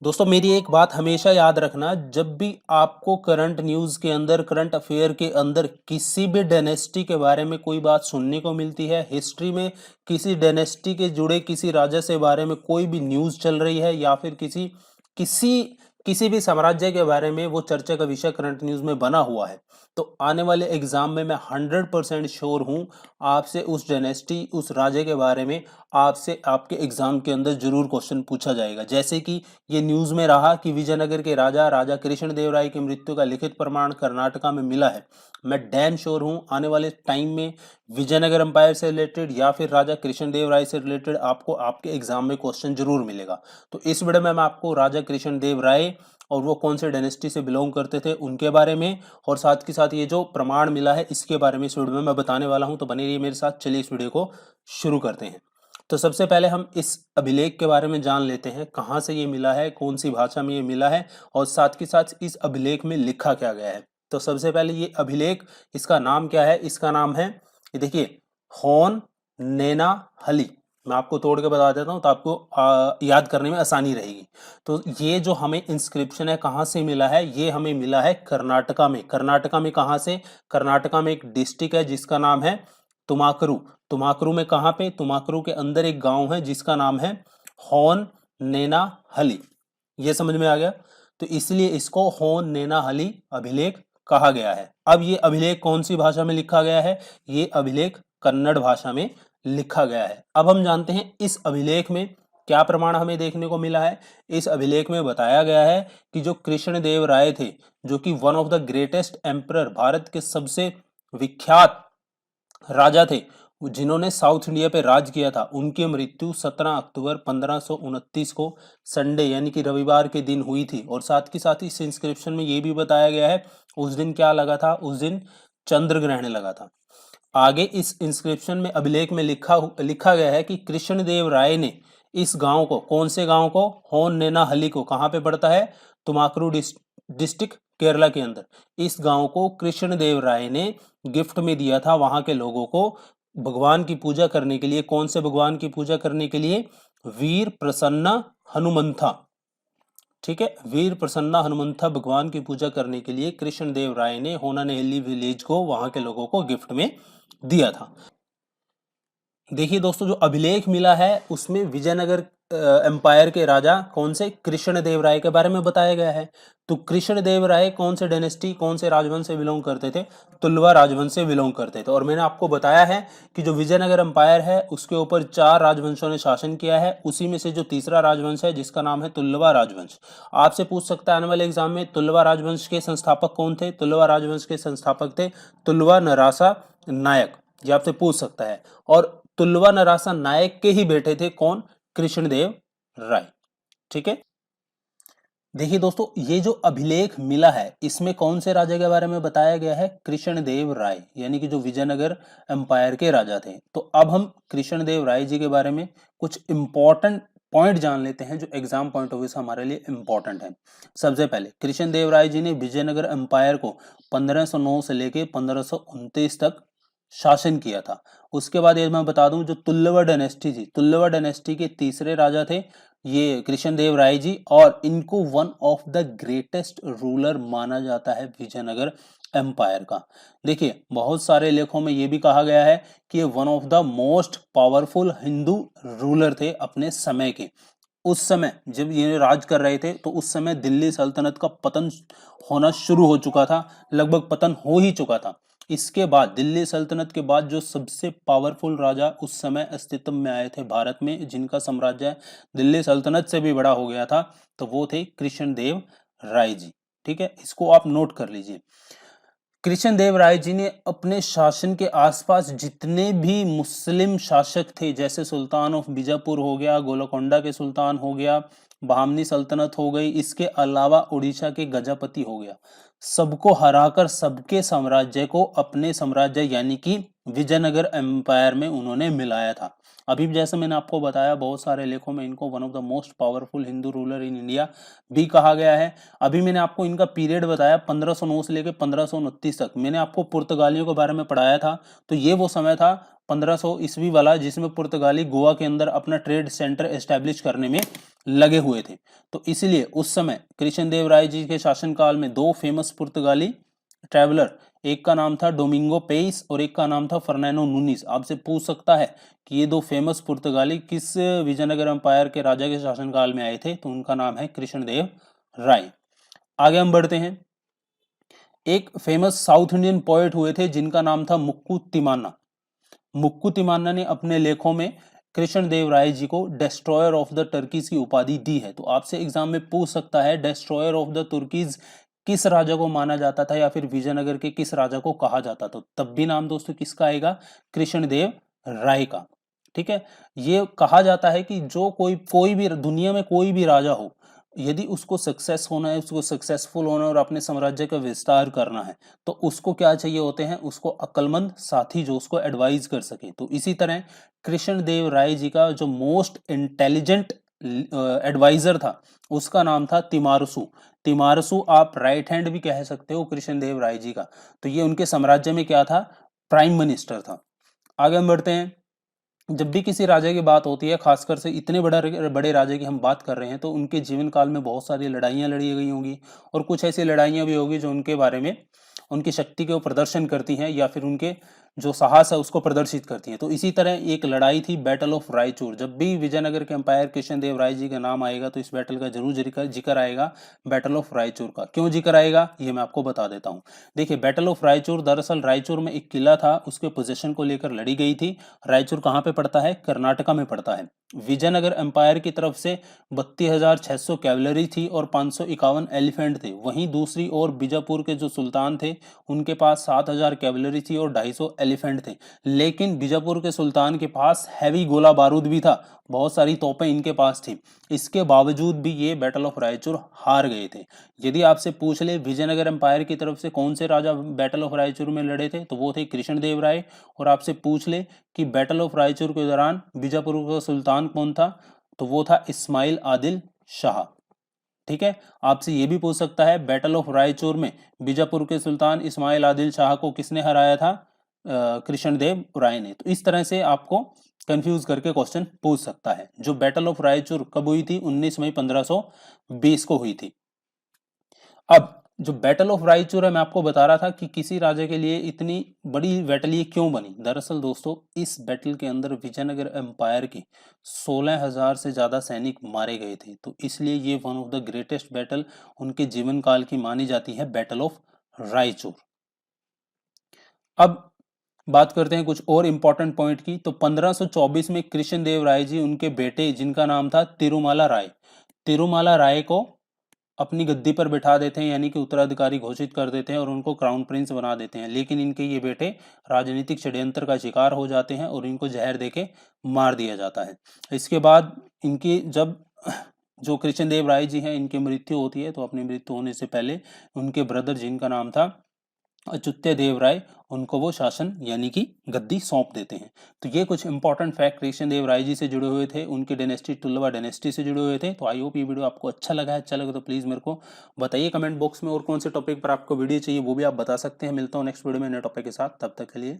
दोस्तों मेरी एक बात हमेशा याद रखना, जब भी आपको करंट न्यूज़ के अंदर, करंट अफेयर के अंदर किसी भी डायनेस्टी के बारे में कोई बात सुनने को मिलती है, हिस्ट्री में किसी डायनेस्टी के जुड़े किसी राजा से बारे में कोई भी न्यूज़ चल रही है या फिर किसी किसी भी साम्राज्य के बारे में वो चर्चा का विषय करंट न्यूज़ में बना हुआ है, तो आने वाले एग्जाम में मैं 100% श्योर हूँ आपसे उस डायनेस्टी, उस राजे के बारे में आपसे आपके एग्जाम के अंदर जरूर क्वेश्चन पूछा जाएगा। जैसे कि ये न्यूज में रहा कि विजयनगर के राजा राजा कृष्णदेवराय की मृत्यु का लिखित प्रमाण कर्नाटका में मिला है। मैं डैम श्योर हूं आने वाले टाइम में विजयनगर एम्पायर से रिलेटेड या फिर राजा कृष्णदेवराय से रिलेटेड आपको आपके एग्जाम में क्वेश्चन जरूर मिलेगा। तो इस वीडियो में मैं आपको राजा कृष्णदेवराय और वो कौन से डायनेस्टी से बिलोंग करते थे उनके बारे में और साथ के साथ ये जो प्रमाण मिला है इसके बारे में इस वीडियो में मैं बताने वाला हूं। तो बने रहिए मेरे साथ, चलिए इस वीडियो को शुरू करते हैं। तो सबसे पहले हम इस अभिलेख के बारे में जान लेते हैं, कहाँ से ये मिला है, कौन सी भाषा में ये मिला है और साथ के साथ इस अभिलेख में लिखा क्या गया है। तो सबसे पहले ये अभिलेख, इसका नाम क्या है? इसका नाम है, ये देखिए, होन नेना हली। मैं आपको तोड़ के बता देता हूँ तो आपको याद करने में आसानी रहेगी। तो ये जो हमें इंस्क्रिप्शन है कहाँ से मिला है? ये हमें मिला है कर्नाटका में। कर्नाटका में कहाँ से? कर्नाटका में एक डिस्ट्रिक्ट है जिसका नाम है तुमाकरू। तुमाकरू में कहाँ पे? तुमाकरू के अंदर एक गांव है जिसका नाम है होन नेना हली। ये समझ में आ गया? तो इसलिए इसको होन नेना हली अभिलेख कहा गया है। अब ये अभिलेख कौन सी भाषा में लिखा गया है? ये अभिलेख कन्नड़ भाषा में लिखा गया है। अब हम जानते हैं इस अभिलेख में क्या प्रमाण हमें देखने को मिला है। इस अभिलेख में बताया गया है कि जो कृष्णदेव राय थे, जो कि one of the greatest emperor, Bharat के सबसे विख्यात राजा थे जिन्होंने साउथ इंडिया पे राज किया था, उनकी मृत्यु 17 अक्टूबर 1529 को संडे यानी कि रविवार के दिन हुई थी। और साथ के साथ इस इंस्क्रिप्शन में ये भी बताया गया है उस दिन क्या लगा था, उस दिन चंद्र ग्रहण लगा था। आगे इस इंस्क्रिप्शन में अभिलेख में लिखा गया है कि कृष्णदेव राय ने इस गांव को, कौन से गांव को? होन नेना हली को। कहाँ पे पड़ता है? तुमाकरू डिस्ट्रिक्ट केरला के अंदर। इस गांव को कृष्णदेव राय ने गिफ्ट में दिया था वहां के लोगों को भगवान की पूजा करने के लिए। कौन से भगवान की पूजा करने के लिए? वीर प्रसन्न हनुमंथा। ठीक है, वीर प्रसन्ना हनुमंथा भगवान की पूजा करने के लिए कृष्णदेव राय ने होनानेहली विलेज को वहां के लोगों को गिफ्ट में दिया था। देखिए दोस्तों, जो अभिलेख मिला है उसमें विजयनगर एम्पायर के राजा कौन से? कृष्णदेव राय के बारे में बताया गया है। तो कृष्णदेव राय कौन से डायनेस्टी, कौन से राजवंश से बिलोंग करते थे? तुलवा राजवंश से बिलोंग करते थे। और मैंने आपको बताया है कि जो विजयनगर एम्पायर है उसके ऊपर 4 राजवंशों ने शासन किया है, उसी में से जो तीसरा राजवंश है जिसका नाम है तुलवा राजवंश। आपसे पूछ सकता है आने वाले एग्जाम में, तुलवा राजवंश के संस्थापक कौन थे? तुलवा राजवंश के संस्थापक थे तुलवा नरासा नायक। ये आपसे पूछ सकता है। और तुलवा नरासा नायक के ही बेटे थे कौन? कृष्णदेव राय। ठीक है, देखिए दोस्तों, ये जो अभिलेख मिला है इसमें कौन से राजा के बारे में बताया गया है? कृष्णदेव राय, यानी कि जो विजयनगर एम्पायर के राजा थे। तो अब हम कृष्णदेव राय जी के बारे में कुछ इंपॉर्टेंट पॉइंट जान लेते हैं जो एग्जाम पॉइंट ऑफ व्यू से हमारे लिए इंपॉर्टेंट है। सबसे पहले कृष्णदेव राय जी ने विजयनगर एम्पायर को 1509 से लेके 1529 तक शासन किया था। उसके बाद ये मैं बता दूं, जो तुल्लवा डायनेस्टी थी, तुल्लवा डायनेस्टी के तीसरे राजा थे ये कृष्णदेव राय जी, और इनको one of the greatest ruler माना जाता है विजयनगर एम्पायर का। देखिए, बहुत सारे लेखों में ये भी कहा गया है कि ये one of the most powerful Hindu ruler थे अपने समय के। उस समय जब ये राज कर रहे थे तो उस समय दिल्ली सल्तनत का पतन होना शुरू हो चुका था, लगभग पतन हो ही चुका था। इसके बाद दिल्ली सल्तनत के बाद जो सबसे पावरफुल राजा उस समय अस्तित्व में आए थे भारत में, जिनका साम्राज्य दिल्ली सल्तनत से भी बड़ा हो गया था, तो वो थे कृष्णदेव राय जी। ठीक है, इसको आप नोट कर लीजिए। कृष्णदेव राय जी ने अपने शासन के आसपास जितने भी मुस्लिम शासक थे, जैसे सुल्तान ऑफ बीजापुर हो गया, गोलकोंडा के सुल्तान हो गया, बहामनी सल्तनत हो गई, इसके अलावा उड़ीसा के गजपति हो गया, सबको हराकर सबके साम्राज्य को अपने साम्राज्य यानी कि विजयनगर एम्पायर में उन्होंने मिलाया था। अभी जैसे मैंने आपको बताया, बहुत सारे लेखों में इनको one of the most powerful Hindu ruler in India भी कहा गया है। अभी मैंने आपको इनका पीरियड बताया 1509 से लेकर 1529 तक। मैंने आपको पुर्तगालियों के बारे में पढ़ाया था, तो ये वो समय था 1500 ईस्वी वाला जिसमें पुर्तगाली गोवा के अंदर अपना ट्रेड सेंटर एस्टेब्लिश करने में लगे हुए थे। तो इसलिए उस समय कृष्णदेव राय जी के शासनकाल में दो फेमस पुर्तगाली ट्रैवलर, एक का नाम था डोमिंगो पेइस और एक का नाम था फर्नैंडो नूनिस। आपसे पूछ सकता है कि ये दो फेमस पुर्तगाली किस विजयनगर एम्पायर के राजा के शासनकाल में आए थे, तो उनका नाम है कृष्णदेव राय। आगे हम बढ़ते हैं। एक फेमस साउथ इंडियन पोएट हुए थे जिनका नाम था मुक्कू तिम्माना। मुक्कू तिम्माना ने अपने लेखों में कृष्णदेव राय जी को डेस्ट्रॉयर ऑफ द टर्कीज की उपाधि दी है। तो आपसे एग्जाम में पूछ सकता है डेस्ट्रॉयर ऑफ द तुर्कीज किस राजा को माना जाता था या फिर विजयनगर के किस राजा को कहा जाता था, तब भी नाम दोस्तों किसका आएगा, कृष्णदेव राय का। ठीक है, ये कहा जाता है कि जो कोई भी दुनिया में कोई भी राजा हो, यदि उसको सक्सेस होना है, उसको सक्सेसफुल होना है और अपने साम्राज्य का विस्तार करना है, तो उसको क्या चाहिए होते हैं, उसको अक्लमंद साथी जो उसको एडवाइज कर सके। तो इसी तरह कृष्णदेव राय जी का जो मोस्ट इंटेलिजेंट एडवाइजर था उसका नाम था तिमारसु। तिमारसु आप राइट हैंड भी कह सकते हो कृष्णदेव राय जी का। तो ये उनके साम्राज्य में क्या था, प्राइम मिनिस्टर था। आगे हम बढ़ते हैं। जब भी किसी राजा की बात होती है, खासकर से इतने बड़े राजा की हम बात कर रहे हैं, तो उनके जीवन काल में बहुत सारी लड़ाइयाँ लड़ी गई होंगी और कुछ ऐसी लड़ाइयाँ भी होगी जो उनके बारे में, उनकी शक्ति के प्रदर्शन करती हैं या फिर उनके जो साहस है उसको प्रदर्शित करती हैं। तो इसी तरह एक लड़ाई थी बैटल ऑफ रायचूर। जब भी विजयनगर के एम्पायर कृष्णदेव राय जी का नाम आएगा तो इस बैटल का जरूर जिक्र आएगा, बैटल ऑफ रायचूर का। क्यों जिक्र आएगा ये मैं आपको बता देता हूँ। देखिए, बैटल ऑफ रायचूर दरअसल रायचूर में एक किला था, उसके पोजीशन को लेकर लड़ी गई थी। रायचूर कहाँ पे पड़ता है, कर्नाटका में पड़ता है। विजयनगर एम्पायर की तरफ से 32,600 कैवलरी थी और 551 एलिफेंट थे। वहीं दूसरी ओर बीजापुर के जो सुल्तान थे उनके पास 7,000 कैवलरी थी और 250 एलिफेंट थे। लेकिन बीजापुर के सुल्तान के पास हैवी गोला बारूद भी था, बहुत सारी तोपें इनके पास थी। इसके बावजूद भी ये बैटल ऑफ रायचूर हार गए थे। यदि आपसे पूछ ले विजयनगर एम्पायर की तरफ से कौन से राजा बैटल ऑफ रायचूर में लड़े थे, तो वो थे कृष्णदेव राय। और आपसे पूछ ले कि बैटल ऑफ रायचूर के दौरान बीजापुर का सुल्तान कौन था, तो वो था इस्माइल आदिल शाह। ठीक है, आपसे ये भी पूछ सकता है बैटल ऑफ रायचूर में बीजापुर के सुल्तान इस्माइल आदिल शाह को किसने हराया था, कृष्णदेव राय ने। तो इस तरह से आपको कंफ्यूज करके क्वेश्चन पूछ सकता है। जो बैटल ऑफ रायचूर कब हुई थी, 19 मई 1520 को हुई थी। अब जो बैटल ऑफ रायचूर है, मैं आपको बता रहा था कि किसी राजा के लिए इतनी बड़ी बैटल ये क्यों बनी। दरअसल दोस्तों, इस बैटल के अंदर विजयनगर एम्पायर के 16,000 से ज्यादा सैनिक मारे गए थे। तो इसलिए ये one of the greatest battle उनके जीवन काल की मानी जाती है, बैटल ऑफ रायचूर। अब बात करते हैं कुछ और इंपॉर्टेंट पॉइंट की। तो 1524 में कृष्णदेव राय जी उनके बेटे जिनका नाम था तिरुमाला राय को अपनी गद्दी पर बिठा देते हैं, यानी कि उत्तराधिकारी घोषित कर देते हैं और उनको क्राउन प्रिंस बना देते हैं। लेकिन इनके ये बेटे राजनीतिक षड्यंत्र का शिकार हो जाते हैं और इनको जहर देके मार दिया जाता है। इसके बाद इनकी जब जो कृष्णदेव राय जी हैं इनकी मृत्यु होती है, तो अपनी मृत्यु होने से पहले उनके ब्रदर जिनका नाम था अच्युत्य देव राय, उनको वो शासन यानी कि गद्दी सौंप देते हैं। तो ये कुछ इंपॉर्टेंट फैक्ट कृष्णदेव राय जी से जुड़े हुए थे, उनकी डायनेस्टी तुलवा डायनेस्टी से जुड़े हुए थे। तो आई होप ये वीडियो आपको अच्छा लगा है। अच्छा लगा तो प्लीज़ मेरे को बताइए कमेंट बॉक्स में, और कौन से टॉपिक पर आपको वीडियो चाहिए वो भी आप बता सकते हैं। मिलता हूँ नेक्स्ट वीडियो में नए टॉपिक के साथ, तब तक के लिए